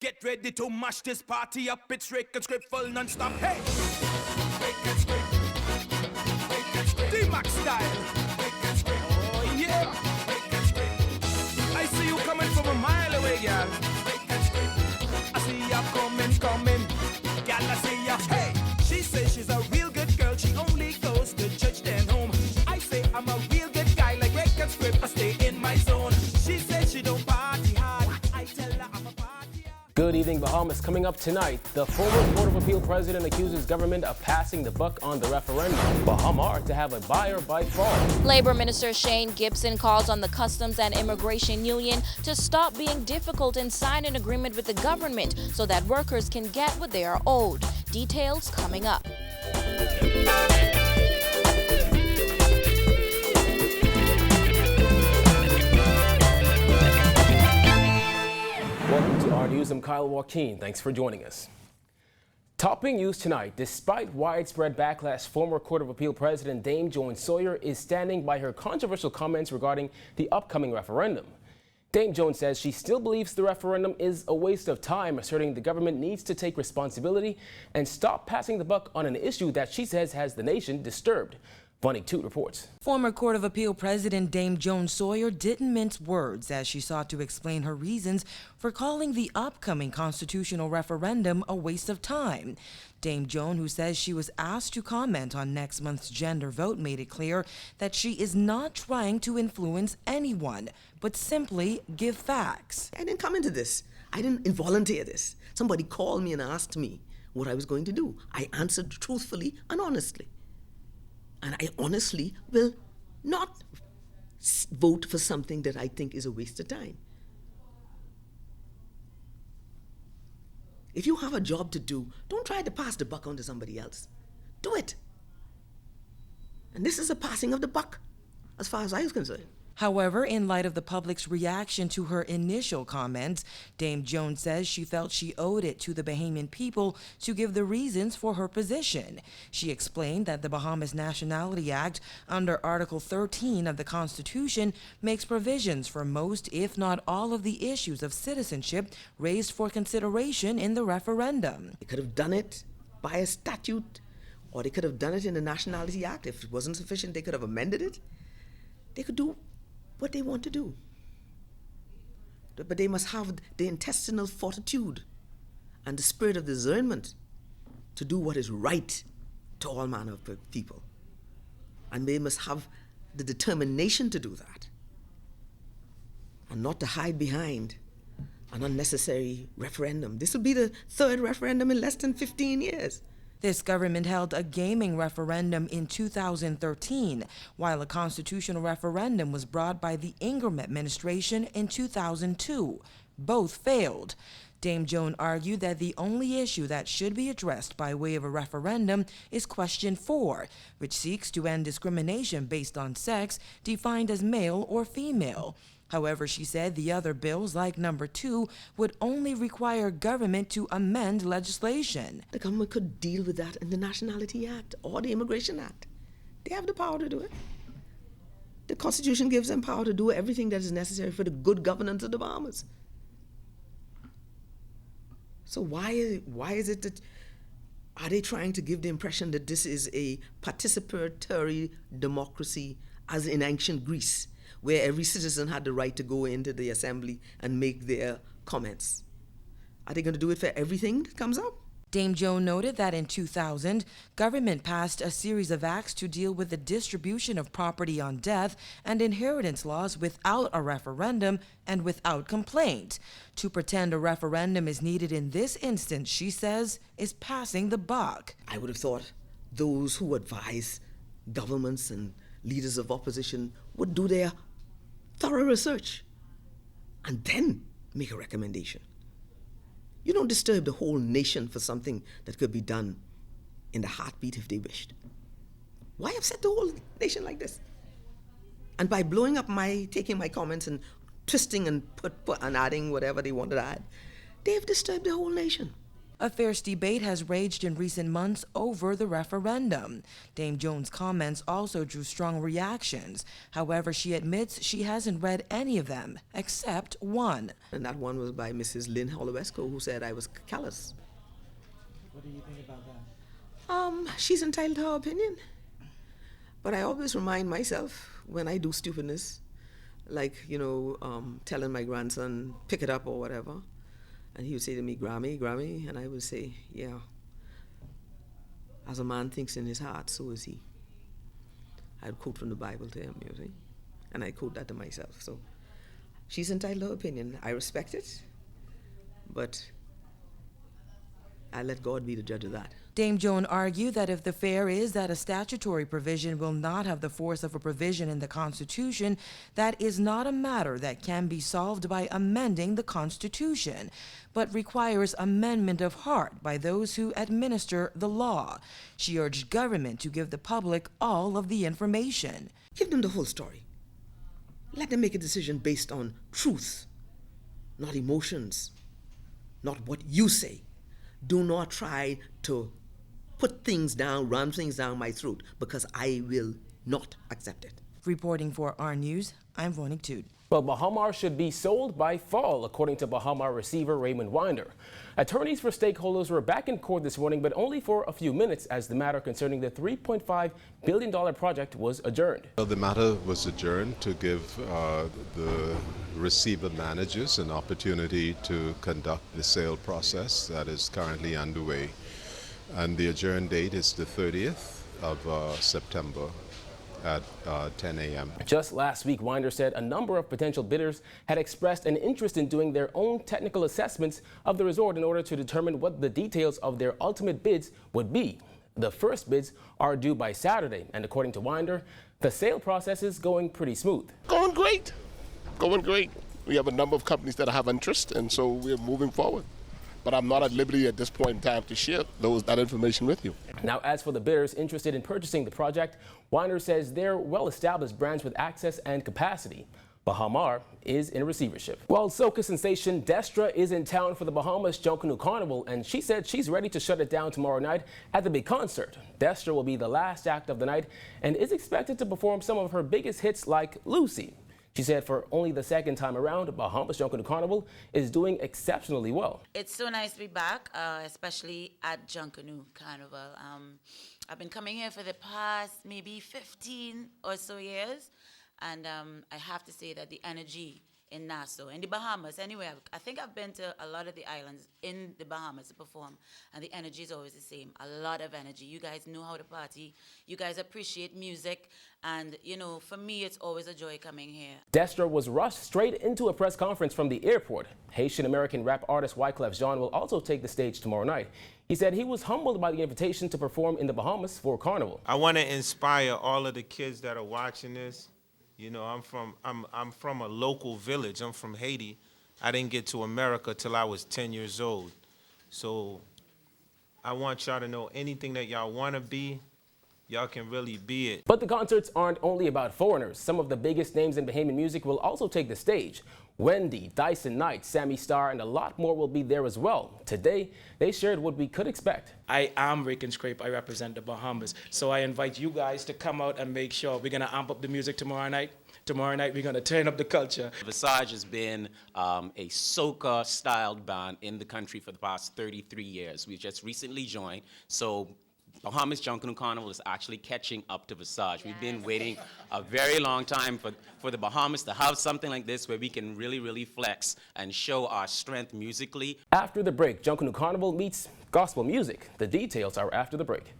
Get ready to mash this party up. It's Rick and Script full non-stop. Hey! Rick and Script. D-Max style. Rick and Script. Oh yeah. Rick and Script. I see you coming from a mile away, girl. Rick and Script. I see ya coming. Girl, I see ya. Hey! She says she's a real good girl. She only goes to church then home. I say I'm a real good guy like Rick and Script. I stay in my zone. She says she don't party hard. I tell her I'm a party hard. Good evening, Bahamas. Coming up tonight, the former Court of Appeal president accuses government of passing the buck on the referendum. Bahamar to have a buyer by fall. Labor Minister Shane Gibson calls on the Customs and Immigration Union to stop being difficult and sign an agreement with the government so that workers can get what they are owed. Details coming up. Welcome to our news. I'm Kyle Joaquin. Thanks for joining us. Topping news tonight, despite widespread backlash, former Court of Appeal President Dame Joan Sawyer is standing by her controversial comments regarding the upcoming referendum. Dame Joan says she still believes the referendum is a waste of time, asserting the government needs to take responsibility and stop passing the buck on an issue that she says has the nation disturbed. Bunny Toot reports. Former Court of Appeal President Dame Joan Sawyer didn't mince words as she sought to explain her reasons for calling the upcoming constitutional referendum a waste of time. Dame Joan, who says she was asked to comment on next month's gender vote, made it clear that she is not trying to influence anyone, but simply give facts. I didn't come into this. I didn't volunteer this. Somebody called me and asked me what I was going to do. I answered truthfully and honestly. And I honestly will not vote for something that I think is a waste of time. If you have a job to do, don't try to pass the buck on to somebody else. Do it. And this is a passing of the buck, as far as I was concerned. However, in light of the public's reaction to her initial comments, Dame Joan says she felt she owed it to the Bahamian people to give the reasons for her position. She explained that the Bahamas Nationality Act, under Article 13 of the Constitution, makes provisions for most, if not all, of the issues of citizenship raised for consideration in the referendum. They could have done it by a statute, or they could have done it in the Nationality Act. If it wasn't sufficient, they could have amended it. They could do what they want to do. But they must have the intestinal fortitude and the spirit of discernment to do what is right to all manner of people. And they must have the determination to do that and not to hide behind an unnecessary referendum. This will be the third referendum in less than 15 years. This government held a gaming referendum in 2013, while a constitutional referendum was brought by the Ingram administration in 2002. Both failed. Dame Joan argued that the only issue that should be addressed by way of a referendum is Question 4, which seeks to end discrimination based on sex, defined as male or female. However, she said the other bills, like number 2, would only require government to amend legislation. The government could deal with that in the Nationality Act or the Immigration Act. They have the power to do it. The Constitution gives them power to do everything that is necessary for the good governance of the Bahamas. So why is it that, are they trying to give the impression that this is a participatory democracy as in ancient Greece, where every citizen had the right to go into the assembly and make their comments? Are they going to do it for everything that comes up? Dame Joan noted that in 2000, government passed a series of acts to deal with the distribution of property on death and inheritance laws without a referendum and without complaint. To pretend a referendum is needed in this instance, she says, is passing the buck. I would have thought those who advise governments and leaders of opposition would do their thorough research and then make a recommendation. You don't disturb the whole nation for something that could be done in the heartbeat if they wished. Why upset the whole nation like this? And by blowing up taking my comments and twisting and adding whatever they wanted to add, they've disturbed the whole nation. A fierce debate has raged in recent months over the referendum. Dame Joan's comments also drew strong reactions. However, she admits she hasn't read any of them, except one. And that one was by Mrs. Lynn Hollowesco, who said I was callous. What do you think about that? She's entitled to her opinion. But I always remind myself when I do stupidness, like, telling my grandson, pick it up or whatever. And he would say to me, Grammy, Grammy, and I would say, yeah, as a man thinks in his heart, so is he. I'd quote from the Bible to him, you see, and I quote that to myself. So she's entitled to her opinion. I respect it, but I let God be the judge of that. Dame Joan argued that if the fair is that a statutory provision will not have the force of a provision in the Constitution, that is not a matter that can be solved by amending the Constitution, but requires amendment of heart by those who administer the law. She urged government to give the public all of the information. Give them the whole story. Let them make a decision based on truth, not emotions, not what you say. Do not try to put things down, ram things down my throat, because I will not accept it. Reporting for our News, I'm Gov'T. Well, Bahamar should be sold by fall, according to Bahamar receiver Raymond Winder. Attorneys for stakeholders were back in court this morning, but only for a few minutes as the matter concerning the $3.5 billion project was adjourned. Well, the matter was adjourned to give the receiver managers an opportunity to conduct the sale process that is currently underway. And the adjourned date is the 30th of September at 10 a.m. Just last week, Winder said a number of potential bidders had expressed an interest in doing their own technical assessments of the resort in order to determine what the details of their ultimate bids would be. The first bids are due by Saturday, and according to Winder, the sale process is going pretty smooth. Going great. Going great. We have a number of companies that have interest, and so we're moving forward. But I'm not at liberty at this point in time to share that information with you. Now, as for the bidders interested in purchasing the project, Winder says they're well-established brands with access and capacity. Bahamar is in receivership. Well, soca sensation Destra is in town for the Bahamas Junkanoo Carnival, and she said she's ready to shut it down tomorrow night at the big concert. Destra will be the last act of the night and is expected to perform some of her biggest hits like Lucy. She said for only the second time around, Bahamas Junkanoo Carnival is doing exceptionally well. It's so nice to be back, especially at Junkanoo Carnival. I've been coming here for the past maybe 15 or so years, and I have to say that the energy in Nassau, in the Bahamas anyway, I think I've been to a lot of the islands in the Bahamas to perform, and the energy is always the same, a lot of energy. You guys know how to party, you guys appreciate music, and for me it's always a joy coming here. Destra was rushed straight into a press conference from the airport. Haitian-American rap artist Wyclef Jean will also take the stage tomorrow night. He said he was humbled by the invitation to perform in the Bahamas for Carnival. I want to inspire all of the kids that are watching this. I'm from a local village. I'm from Haiti. I didn't get to America till I was 10 years old. So I want y'all to know anything that y'all want to be, y'all can really be it. But the concerts aren't only about foreigners. Some of the biggest names in Bahamian music will also take the stage. Wendy, Dyson Knight, Sammy Starr, and a lot more will be there as well. Today, they shared what we could expect. I am Rake and Scrape. I represent the Bahamas. So I invite you guys to come out and make sure we're going to amp up the music tomorrow night. Tomorrow night, we're going to turn up the culture. Visage has been a soca-styled band in the country for the past 33 years. We just recently joined, so Bahamas Junkanoo Carnival is actually catching up to Visage. We've been waiting a very long time for the Bahamas to have something like this where we can really, really flex and show our strength musically. After the break, Junkanoo Carnival meets gospel music. The details are after the break.